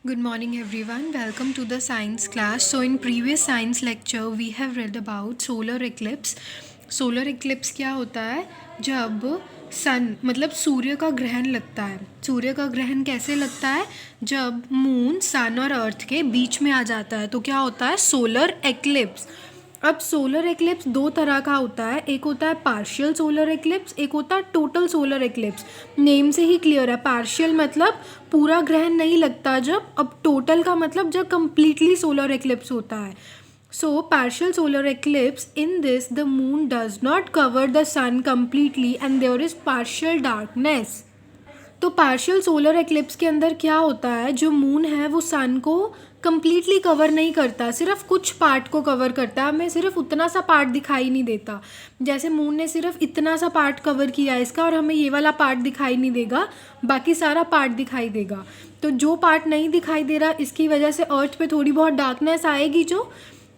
Good morning everyone. Welcome to the science class. So in previous science lecture we have read about solar eclipse. Solar eclipse क्या होता है? जब सन मतलब सूर्य का ग्रहण लगता है. सूर्य का ग्रहण कैसे लगता है? जब मून सन और अर्थ के बीच में आ जाता है तो क्या होता है? Solar eclipse. अब सोलर एक्लिप्स दो तरह का होता है. एक होता है पार्शियल सोलर एक्लिप्स, एक होता है टोटल सोलर एक्लिप्स. नेम से ही क्लियर है. पार्शियल मतलब पूरा ग्रहण नहीं लगता जब. अब टोटल का मतलब जब कंप्लीटली सोलर एक्लिप्स होता है. So partial solar eclipse, in this the moon does not cover the sun completely and there is partial darkness. तो पार्शियल सोलर एक्लिप्स के अंदर क्या होता है? जो मून है वो सन को कंप्लीटली कवर नहीं करता, सिर्फ कुछ पार्ट को कवर करता है. हमें सिर्फ उतना सा पार्ट दिखाई नहीं देता. जैसे मून ने सिर्फ इतना सा पार्ट कवर किया है इसका, और हमें ये वाला पार्ट दिखाई नहीं देगा, बाकी सारा पार्ट दिखाई देगा. तो जो पार्ट नहीं दिखाई दे रहा, इसकी वजह से अर्थ पे थोड़ी बहुत डार्कनेस आएगी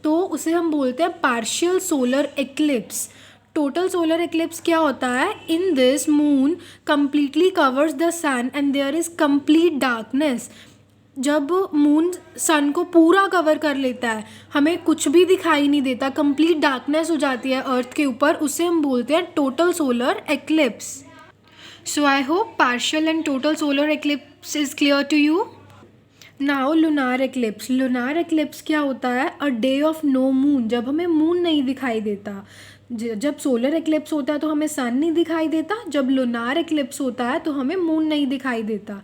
तो उसे हम बोलते हैं partial solar eclipse. Total solar eclipse क्या होता है? In this moon completely covers the sun and there is complete darkness. जब मून सन को पूरा कवर कर लेता है, हमें कुछ भी दिखाई नहीं देता, कंप्लीट डार्कनेस हो जाती है अर्थ के ऊपर, उसे हम बोलते हैं total solar eclipse. So I hope partial and total solar eclipse is clear to you. Now lunar eclipse. Lunar eclipse क्या होता है? A day of no moon. जब हमें मून नहीं दिखाई देता. जब सोलर एक्लिप्स होता है तो हमें सन नहीं दिखाई देता, जब लुनार एक्लिप्स होता है तो हमें मून नहीं दिखाई देता.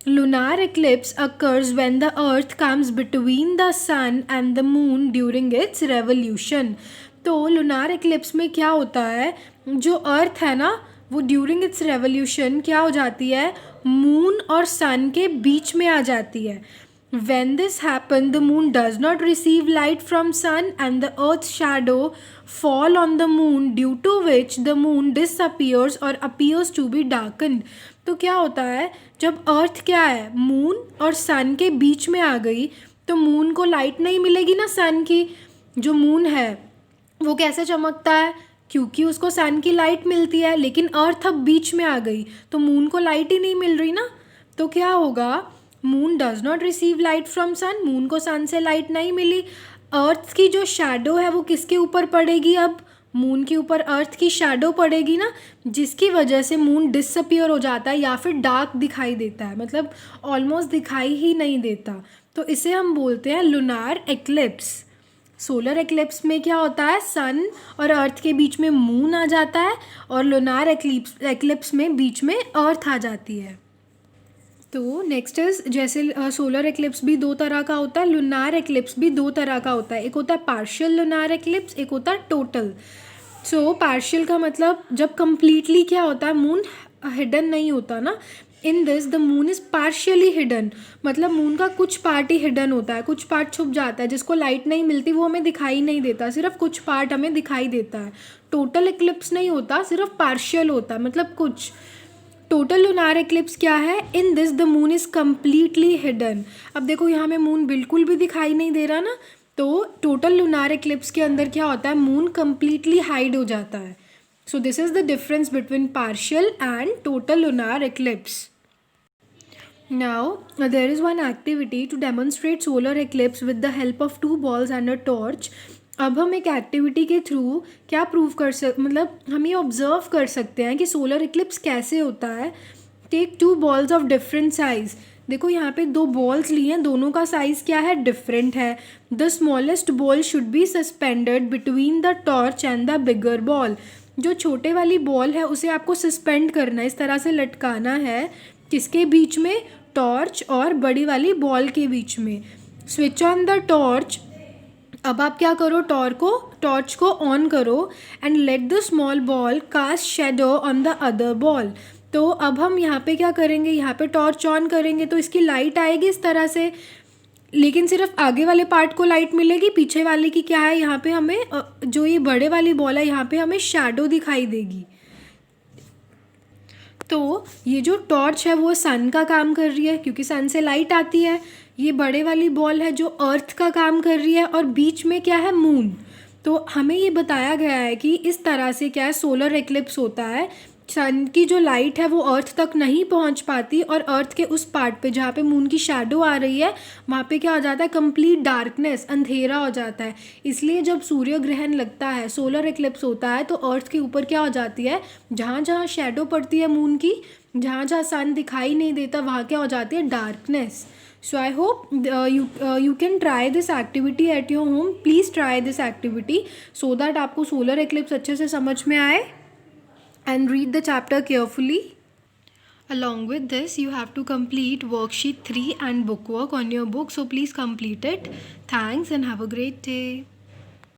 Lunar eclipse occurs when the earth comes between the sun and the moon during its revolution. तो लुनार एक्लिप्स में क्या होता है? जो अर्थ है ना, वो ड्यूरिंग इट्स रेवोल्यूशन क्या हो जाती है? मून और सन के बीच में आ जाती है. When this happens, the moon does not receive light from sun and the earth's shadow fall on the moon, due to which the moon disappears or appears to be darkened. तो क्या होता है? जब अर्थ क्या है, मून और सन के बीच में आ गई, तो मून को लाइट नहीं मिलेगी ना सन की. जो मून है वो कैसे चमकता है? क्योंकि उसको सन की लाइट मिलती है, लेकिन अर्थ अब बीच में आ गई तो मून को लाइट ही नहीं मिल रही ना. तो क्या होगा? Moon does not receive light from sun. Moon को सन से लाइट नहीं मिली. अर्थ की जो शैडो है वो किसके ऊपर पड़ेगी? अब मून के ऊपर अर्थ की शैडो पड़ेगी ना, जिसकी वजह से मून डिसअपियर हो जाता है या फिर डार्क दिखाई देता है, मतलब ऑलमोस्ट दिखाई ही नहीं देता. तो इसे हम बोलते हैं लुनार एक्लिप्स. सोलर एक्लिप्स में क्या होता है? सन और अर्थ के बीच में मून आ जाता है, और लुनार एक्लिप्स में बीच में अर्थ आ जाती है. तो नेक्स्ट इज, जैसे सोलर एक्लिप्स भी दो तरह का होता है, लुनार एक्लिप्स भी दो तरह का होता है. एक होता है पार्शियल लुनार एक्लिप्स, एक होता है टोटल. सो पार्शियल का मतलब जब कंप्लीटली क्या होता है, मून हिडन नहीं होता ना. इन this the moon is partially hidden, मतलब मून का कुछ पार्ट ही हिडन होता है, कुछ पार्ट छुप जाता है, जिसको लाइट नहीं मिलती, वो हमें दिखाई नहीं देता, सिर्फ कुछ पार्ट हमें दिखाई देता है. टोटल एक्लिप्स नहीं होता, सिर्फ पार्शियल होता है, मतलब कुछ. टोटल लुनार एक्लिप्स क्या है? In this the moon is completely hidden. अब देखो यहाँ में मून बिल्कुल भी दिखाई नहीं दे रहा ना, तो टोटल लुनार एक्लिप्स के अंदर क्या होता है? मून कम्प्लीटली हाइड हो जाता है. So this is the difference between partial and total lunar eclipse. Now there is one activity to demonstrate solar eclipse with the help of two balls and a torch. अब हम एक activity के through क्या prove कर मतलब हम ये observe कर सकते हैं कि सोलर इक्लिप्स कैसे होता है. Take two balls of different size. देखो यहाँ पे दो बॉल्स लिए हैं, दोनों का साइज़ क्या है? डिफरेंट है. The smallest ball should be suspended between the torch and the bigger ball. जो छोटे वाली बॉल है उसे आपको सस्पेंड करना है, इस तरह से लटकाना है. किसके बीच में? टॉर्च और बड़ी वाली बॉल के बीच में. Switch on the torch. अब आप क्या करो? टॉर्च को ऑन करो and let the small ball cast shadow on the other ball. तो अब हम यहाँ पे क्या करेंगे? यहाँ पे टॉर्च ऑन करेंगे तो इसकी लाइट आएगी इस तरह से, लेकिन सिर्फ आगे वाले पार्ट को लाइट मिलेगी, पीछे वाले की क्या है? यहाँ पे हमें जो ये बड़े वाली बॉल है यहाँ पे हमें शैडो दिखाई देगी. तो ये जो टॉर्च है वो सन का काम कर रही है, क्योंकि सन से लाइट आती है. ये बड़े वाली बॉल है जो अर्थ का काम कर रही है, और बीच में क्या है? मून. तो हमें ये बताया गया है कि इस तरह से क्या है सोलर एक्लिप्स होता है. सन की जो लाइट है वो अर्थ तक नहीं पहुंच पाती, और अर्थ के उस पार्ट पे जहाँ पे मून की शैडो आ रही है वहाँ पे क्या हो जाता है, कंप्लीट डार्कनेस, अंधेरा हो जाता है। इसलिए जब सूर्य ग्रहण लगता है, सोलर एक्लिप्स होता है, तो अर्थ के ऊपर क्या हो जाती है, जहाँ जहाँ शैडो पड़ती है मून की, जहाँ जहाँ सन दिखाई नहीं देता, वहाँ क्या हो जाती है, darkness. So I hope you can try this activity at your home. Please try this activity so that आपको सोलर एक्लिप्स अच्छे से समझ में आए, and read the chapter carefully. Along with this, you have to complete worksheet 3 and bookwork on your book. So please complete it. Thanks and have a great day.